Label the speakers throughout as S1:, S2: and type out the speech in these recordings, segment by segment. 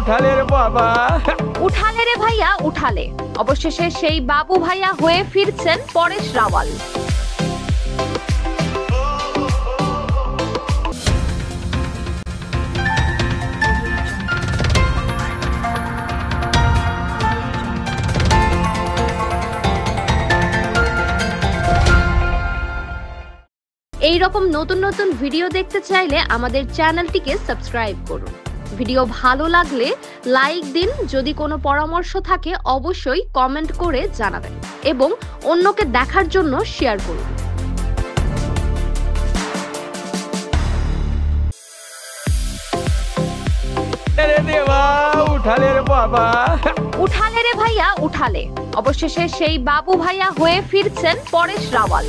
S1: উঠালে রে বাবা,
S2: উঠালে রে ভাইয়া উঠালে। অবশেষে সেই বাবু ভাইয়া হয়ে ফিরছেন পরেশ রাওয়াল। এই রকম নতুন নতুন ভিডিও দেখতে চাইলে আমাদের চ্যানেলটিকে সাবস্ক্রাইব করুন। ভিডিও ভালো লাগলে লাইক দিন, যদি কোনো পরামর্শ থাকে অবশ্যই কমেন্ট করে জানাবেন এবং অন্যকে দেখার জন্য শেয়ার করুন।
S1: উঠালে রে বাবা,
S2: উঠালে রে ভাইয়া উঠালে। অবশেষে সেই বাবু ভাইয়া হয়ে ফিরছেন পরেশ রাওয়াল।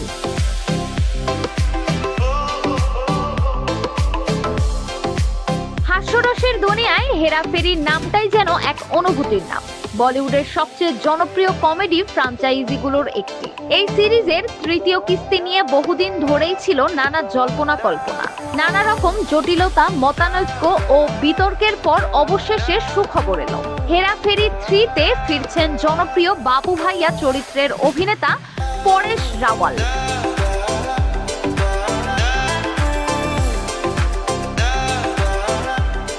S2: হাস্যরসের দুনিয়ায় হেরাফেরির নামটাই যেন এক অনুভূতির নাম। বলিউডের সবচেয়ে জনপ্রিয় কমেডি ফ্র্যাঞ্চাইজিগুলোর একটি। এই সিরিজের তৃতীয় কিস্তি নিয়ে বহুদিন ধরেই ছিল নানা জল্পনা কল্পনা, নানা রকম জটিলতা, মতানৈক্য ও বিতর্কের পর অবশেষে সুখবর এলো। হেরাফেরি 3-তে ফিরছেন জনপ্রিয় বাবু ভাইয়া চরিত্রের অভিনেতা পরেশ রাওয়াল।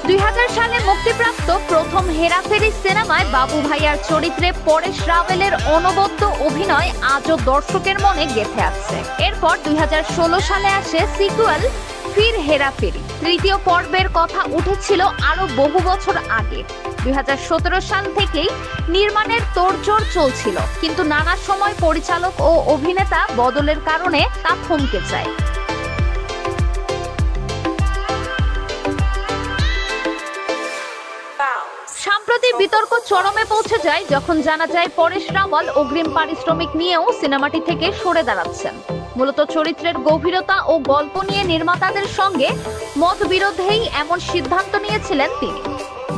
S2: 2000 সালে মুক্তিপ্রাপ্ত প্রথম হেরাফেরি সিনেমায় বাবু ভাইয়ার চরিত্রে পরেশ রাওয়ালের অনবদ্য অভিনয় আজও দর্শকের মনে গেঁথে আছে। এরপর 2016 সালে আসে সিকুয়েল ফির হেরাফেরি। তৃতীয় পর্বের কথা উঠেছিল আরো বহু বছর আগে। 2017 সাল থেকেই নির্মাণের তোড়জোড় চলছিল, কিন্তু নানা সময় পরিচালক ও অভিনেতা বদলের কারণে তা থমকে যায়। সম্প্রতি বিতর্ক চরমে পৌঁছে যায় যখন জানা যায় পরেশ রাওয়াল অগ্রিম পারিশ্রমিক নিয়েও সিনেমাটি থেকে সরে দাঁড়াচ্ছেন। মূলত চরিত্রের গভীরতা ও গল্প নিয়ে নির্মাতাদের সঙ্গে মতবিরোধেই এমন সিদ্ধান্ত নিয়েছিলেন তিনি।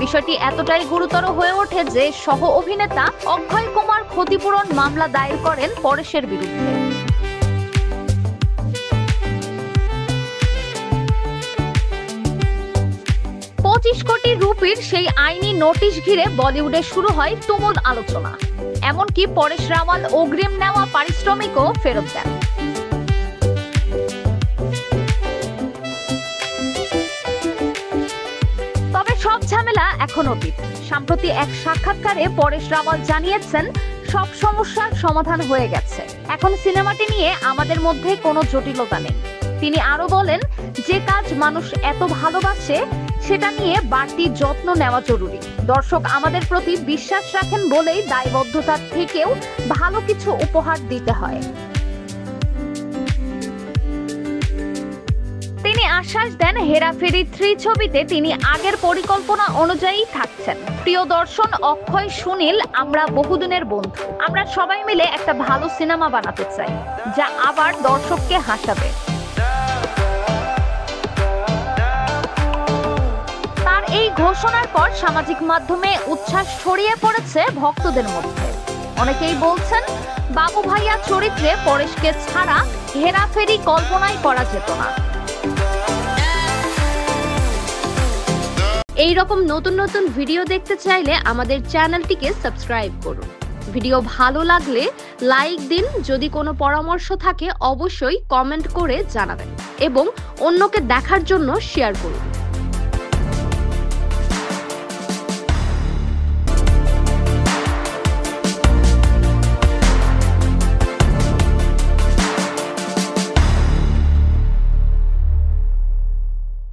S2: বিষয়টি এতটাই গুরুতর হয়ে ওঠে যে সহ অভিনেতা অক্ষয় কুমার ক্ষতিপূরণ মামলা দায়ের করেন পরেশের বিরুদ্ধে। 25 কোটি রুপির সেই আইনি নোটিশ ঘিরে বলিউডে শুরু হয় তুমুল আলোচনা। এমনকি পরেশ রাওয়াল অগ্রিম নেওয়া পারিশ্রমিকও ফেরত দেন। তবে সব ঝামেলা এখন অতীত। সম্প্রতি এক সাক্ষাৎকারে পরেশ রাওয়াল জানিয়েছেন, সব সমস্যার সমাধান হয়ে গেছে, এখন সিনেমাটি নিয়ে আমাদের মধ্যে কোনো জটিলতা নেই। তিনি আরো বলেন, যে কাজ মানুষ এত ভালোবাসে সেটা নিয়ে বাড়তি যত্ন নেওয়া জরুরি। দর্শক আমাদের প্রতি বিশ্বাস রাখেন বলেই দায়বদ্ধতার থেকেও ভালো কিছু উপহার দিতে হয়। তিনি আশ্বাস দেন, হেরাফেরি 3 ছবিতে তিনি আগের পরিকল্পনা অনুযায়ী থাকছেন। প্রিয় দর্শন, অক্ষয়, সুনীল, আমরা বহুদিনের বন্ধু। আমরা সবাই মিলে একটা ভালো সিনেমা বানাতে চাই, যা আবার দর্শককে হাসাবে। এই ঘোষণার পর সামাজিক মাধ্যমে উচ্ছ্বাস ছড়িয়ে পড়েছে ভক্তদের মধ্যে। অনেকেই বলছেন, বাবু ভাইয়া চরিত্রে পরেশকে ছাড়া হেরাফেরি কল্পনাই করা যেত না। এই রকম নতুন নতুন ভিডিও দেখতে চাইলে আমাদের চ্যানেলটিকে সাবস্ক্রাইব করুন। ভিডিও ভালো লাগলে লাইক দিন, যদি কোনো পরামর্শ থাকে অবশ্যই কমেন্ট করে জানাবেন এবং অন্যকে দেখার জন্য শেয়ার করুন।